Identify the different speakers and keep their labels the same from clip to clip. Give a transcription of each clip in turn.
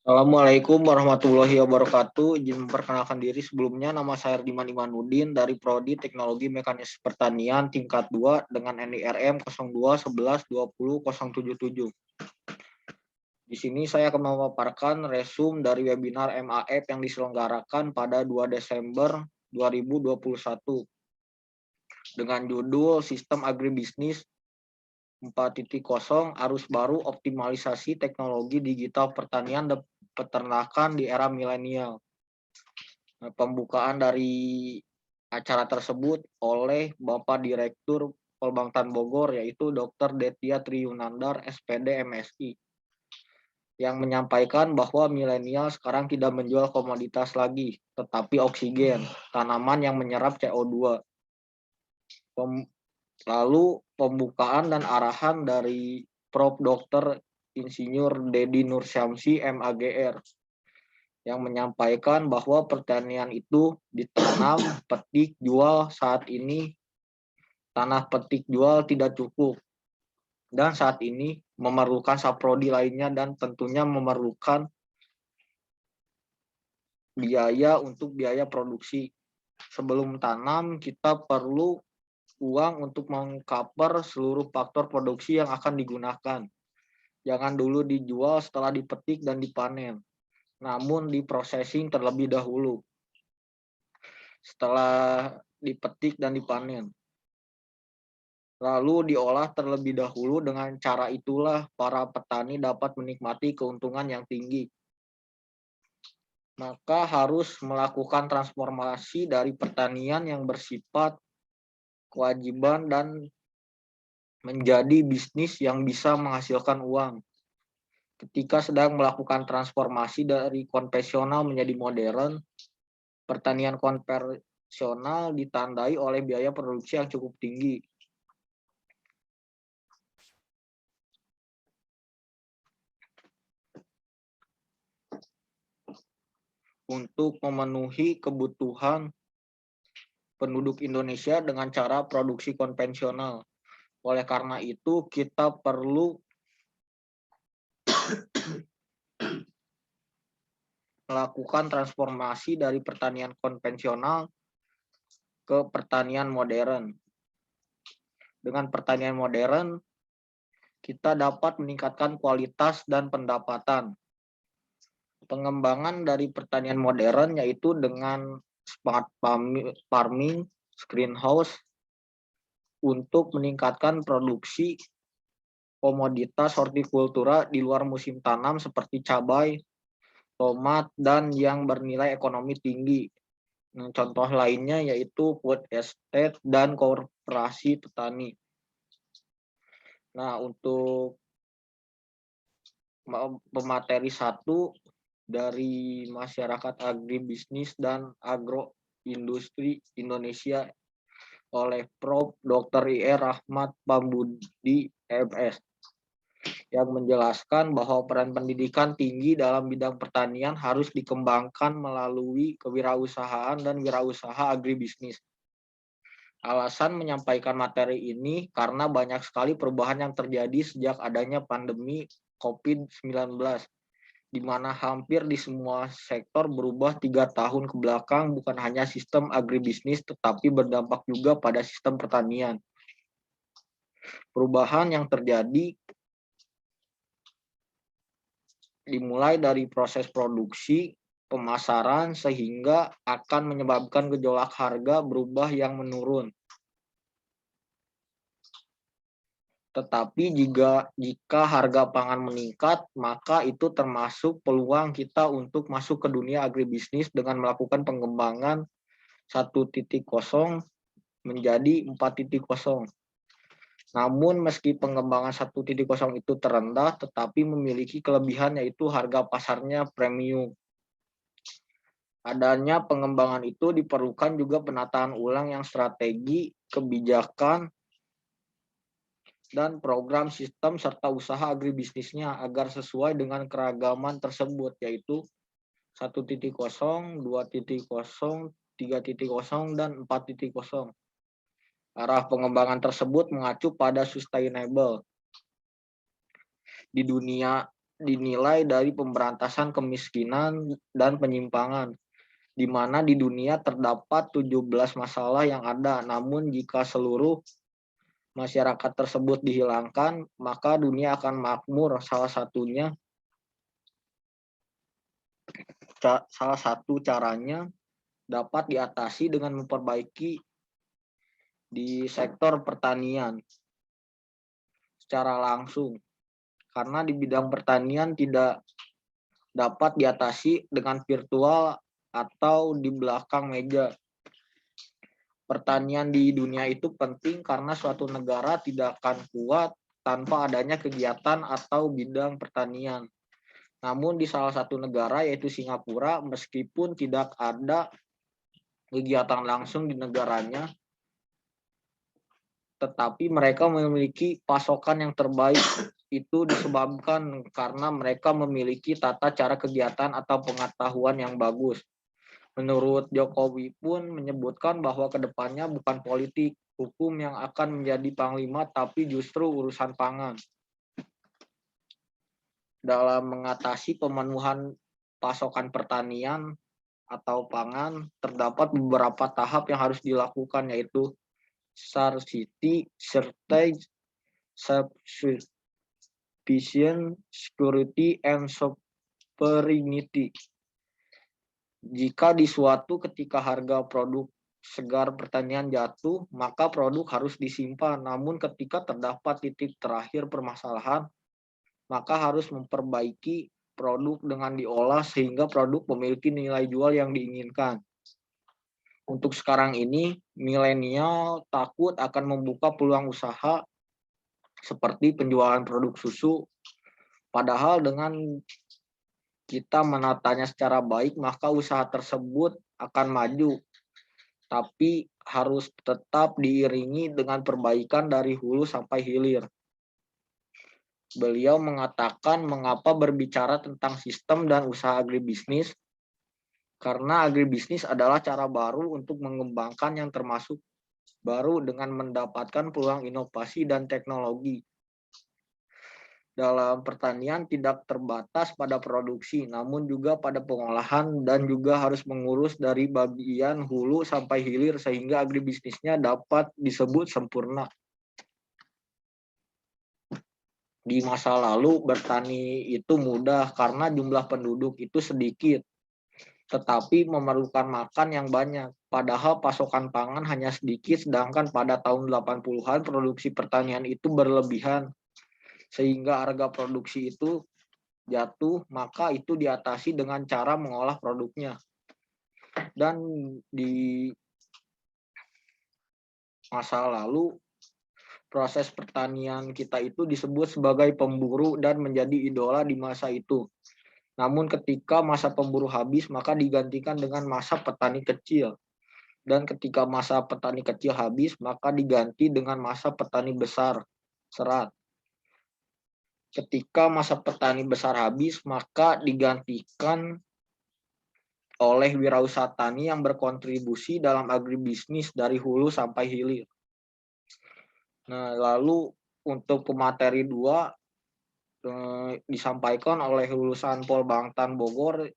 Speaker 1: Assalamualaikum warahmatullahi wabarakatuh. Izin memperkenalkan diri sebelumnya, nama saya Diman Imanuddin dari Prodi Teknologi Mekanis Pertanian tingkat 2 dengan NIRM 02 11 20 077. Di sini saya akan memaparkan resume dari webinar MAF yang diselenggarakan pada 2 Desember 2021 dengan judul Sistem Agribisnis 4.0 Arus Baru Optimalisasi Teknologi Digital Pertanian dan Peternakan di Era Milenial. Pembukaan dari acara tersebut oleh Bapak Direktur Polbangtan Bogor, yaitu Dr. Detya Triyunandar, SPD MSI, yang menyampaikan bahwa milenial sekarang tidak menjual komoditas lagi, tetapi oksigen, tanaman yang menyerap CO2. Lalu pembukaan dan arahan dari Prof. Dr. Insinyur Dedi Nursyamsi MAGR yang menyampaikan bahwa pertanian itu ditanam, petik, jual. Saat ini tanah petik jual tidak cukup dan saat ini memerlukan saprodi lainnya dan tentunya memerlukan biaya untuk biaya produksi. Sebelum tanam kita perlu uang untuk mengcover seluruh faktor produksi yang akan digunakan. Jangan dulu dijual setelah dipetik dan dipanen, namun diprosesing terlebih dahulu setelah dipetik dan dipanen. Lalu diolah terlebih dahulu. Dengan cara itulah para petani dapat menikmati keuntungan yang tinggi. Maka harus melakukan transformasi dari pertanian yang bersifat kewajiban dan menjadi bisnis yang bisa menghasilkan uang. Ketika sedang melakukan transformasi dari konvensional menjadi modern, pertanian konvensional ditandai oleh biaya produksi yang cukup tinggi. Untuk memenuhi kebutuhan penduduk Indonesia dengan cara produksi konvensional. Oleh karena itu, kita perlu melakukan transformasi dari pertanian konvensional ke pertanian modern. Dengan pertanian modern, kita dapat meningkatkan kualitas dan pendapatan. Pengembangan dari pertanian modern yaitu dengan smart farming, greenhouse, untuk meningkatkan produksi komoditas hortikultura di luar musim tanam seperti cabai, tomat, dan yang bernilai ekonomi tinggi. Contoh lainnya yaitu food estate dan koperasi petani. Nah, untuk pemateri 1 dari masyarakat agribisnis dan agroindustri Indonesia oleh Prof. Dr. IR Rahmat Pambudi MS, yang menjelaskan bahwa peran pendidikan tinggi dalam bidang pertanian harus dikembangkan melalui kewirausahaan dan wirausaha agribisnis. Alasan menyampaikan materi ini karena banyak sekali perubahan yang terjadi sejak adanya pandemi COVID-19, di mana hampir di semua sektor berubah 3 tahun ke belakang, bukan hanya sistem agribisnis, tetapi berdampak juga pada sistem pertanian. Perubahan yang terjadi dimulai dari proses produksi, pemasaran, sehingga akan menyebabkan gejolak harga berubah yang menurun. Tetapi jika harga pangan meningkat, maka itu termasuk peluang kita untuk masuk ke dunia agribisnis dengan melakukan pengembangan 1.0 menjadi 4.0. Namun meski pengembangan 1.0 itu terendah, tetapi memiliki kelebihan yaitu harga pasarnya premium. Adanya pengembangan itu diperlukan juga penataan ulang yang strategi, kebijakan, dan program sistem serta usaha agribisnisnya agar sesuai dengan keragaman tersebut, yaitu 1.0, 2.0, 3.0, dan 4.0. Arah pengembangan tersebut mengacu pada sustainable. Di dunia dinilai dari pemberantasan kemiskinan dan penyimpangan, di mana di dunia terdapat 17 masalah yang ada. Namun jika seluruh masyarakat tersebut dihilangkan, maka dunia akan makmur. Salah satu caranya dapat diatasi dengan memperbaiki di sektor pertanian secara langsung. Karena di bidang pertanian tidak dapat diatasi dengan virtual atau di belakang meja. Pertanian di dunia itu penting karena suatu negara tidak akan kuat tanpa adanya kegiatan atau bidang pertanian. Namun di salah satu negara yaitu Singapura, meskipun tidak ada kegiatan langsung di negaranya, tetapi mereka memiliki pasokan yang terbaik. Itu disebabkan karena mereka memiliki tata cara kegiatan atau pengetahuan yang bagus. Menurut Jokowi pun menyebutkan bahwa kedepannya bukan politik, hukum yang akan menjadi panglima, tapi justru urusan pangan. Dalam mengatasi pemenuhan pasokan pertanian atau pangan, terdapat beberapa tahap yang harus dilakukan, yaitu scarcity, shortage, sufficient, security, and sovereignty. Jika di suatu ketika harga produk segar pertanian jatuh, maka produk harus disimpan. Namun ketika terdapat titik terakhir permasalahan, maka harus memperbaiki produk dengan diolah sehingga produk memiliki nilai jual yang diinginkan. Untuk sekarang ini, milenial takut akan membuka peluang usaha seperti penjualan produk susu. Padahal dengan kita menatanya secara baik, maka usaha tersebut akan maju. Tapi harus tetap diiringi dengan perbaikan dari hulu sampai hilir. Beliau mengatakan mengapa berbicara tentang sistem dan usaha agribisnis, karena agribisnis adalah cara baru untuk mengembangkan yang termasuk baru dengan mendapatkan peluang inovasi dan teknologi. Dalam pertanian tidak terbatas pada produksi, namun juga pada pengolahan dan juga harus mengurus dari bagian hulu sampai hilir sehingga agribisnisnya dapat disebut sempurna. Di masa lalu bertani itu mudah karena jumlah penduduk itu sedikit, tetapi memerlukan makan yang banyak. Padahal pasokan pangan hanya sedikit, sedangkan pada tahun 80-an produksi pertanian itu berlebihan. Sehingga harga produksi itu jatuh, maka itu diatasi dengan cara mengolah produknya. Dan di masa lalu, proses pertanian kita itu disebut sebagai pemburu dan menjadi idola di masa itu. Namun ketika masa pemburu habis, maka digantikan dengan masa petani kecil. Dan ketika masa petani kecil habis, maka diganti dengan masa petani besar, serat. Ketika masa petani besar habis, maka digantikan oleh wirausaha tani yang berkontribusi dalam agribisnis dari hulu sampai hilir. Nah, lalu untuk pemateri 2 disampaikan oleh lulusan Polbangtan Bogor,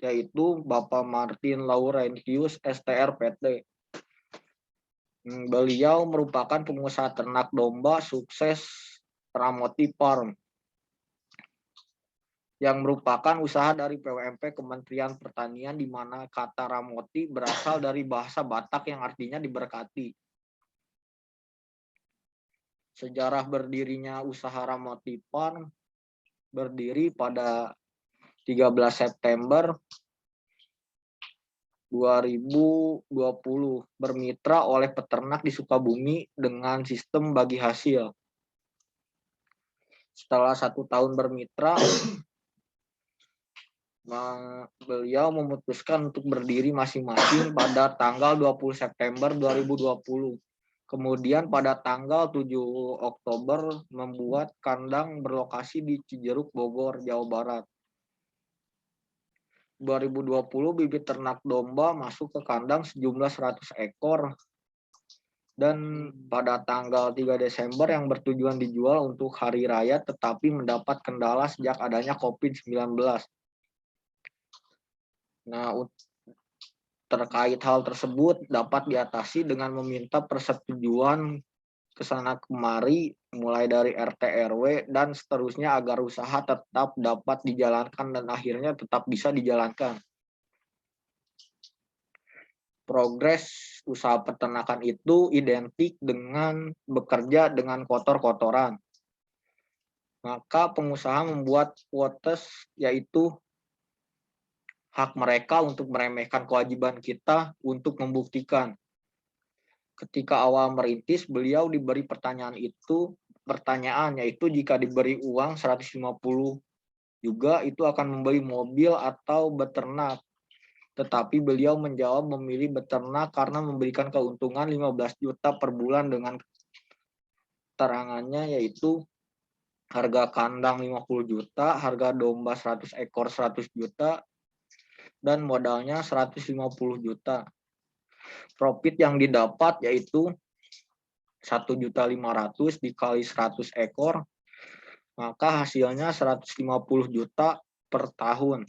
Speaker 1: yaitu Bapak Martin Laurentius, STR-PT. Beliau merupakan pengusaha ternak domba sukses Ramoti Farm, yang merupakan usaha dari PWMP Kementerian Pertanian, di mana kata Ramoti berasal dari bahasa Batak yang artinya diberkati. Sejarah berdirinya usaha Ramoti Farm berdiri pada 13 September 2020, bermitra oleh peternak di Sukabumi dengan sistem bagi hasil. Setelah 1 tahun bermitra, beliau memutuskan untuk berdiri masing-masing pada tanggal 20 September 2020. Kemudian pada tanggal 7 Oktober membuat kandang berlokasi di Cijeruk, Bogor, Jawa Barat. 2020 bibit ternak domba masuk ke kandang sejumlah 100 ekor. dan pada tanggal 3 Desember yang bertujuan dijual untuk hari raya tetapi mendapat kendala sejak adanya COVID-19. Nah, terkait hal tersebut dapat diatasi dengan meminta persetujuan kesana kemari mulai dari RT RW dan seterusnya agar usaha tetap dapat dijalankan dan akhirnya tetap bisa dijalankan. Progres usaha peternakan itu identik dengan bekerja dengan kotor-kotoran. Maka pengusaha membuat quotes, yaitu hak mereka untuk meremehkan kewajiban kita untuk membuktikan. Ketika awal merintis, beliau diberi pertanyaan, yaitu jika diberi uang 150 juga itu akan membeli mobil atau beternak. Tetapi beliau menjawab memilih beternak karena memberikan keuntungan 15 juta per bulan dengan keterangannya, yaitu harga kandang 50 juta, harga domba 100 ekor 100 juta, dan modalnya 150 juta. Profit yang didapat yaitu 1.500.000 dikali 100 ekor, maka hasilnya 150 juta per tahun.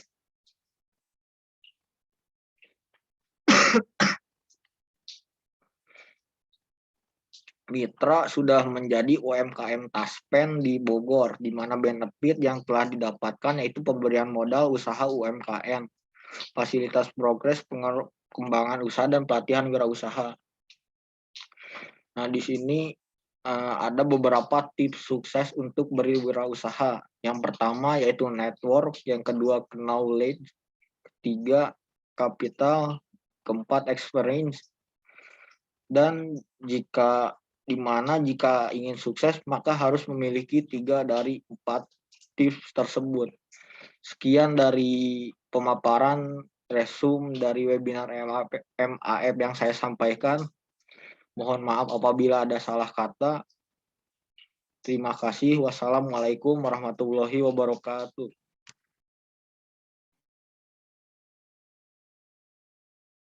Speaker 1: Mitra sudah menjadi UMKM Taspen di Bogor, di mana benefit yang telah didapatkan yaitu pemberian modal usaha UMKM, fasilitas progres pengembangan usaha, dan pelatihan wirausaha. Nah, di sini ada beberapa tips sukses untuk berwirausaha. Yang pertama yaitu network, yang kedua knowledge, ketiga capital, keempat experience. Dan jika ingin sukses maka harus memiliki 3 dari 4 tips tersebut. Sekian dari pemaparan resume dari webinar MAF yang saya sampaikan. Mohon maaf apabila ada salah kata. Terima kasih. Wassalamualaikum warahmatullahi wabarakatuh.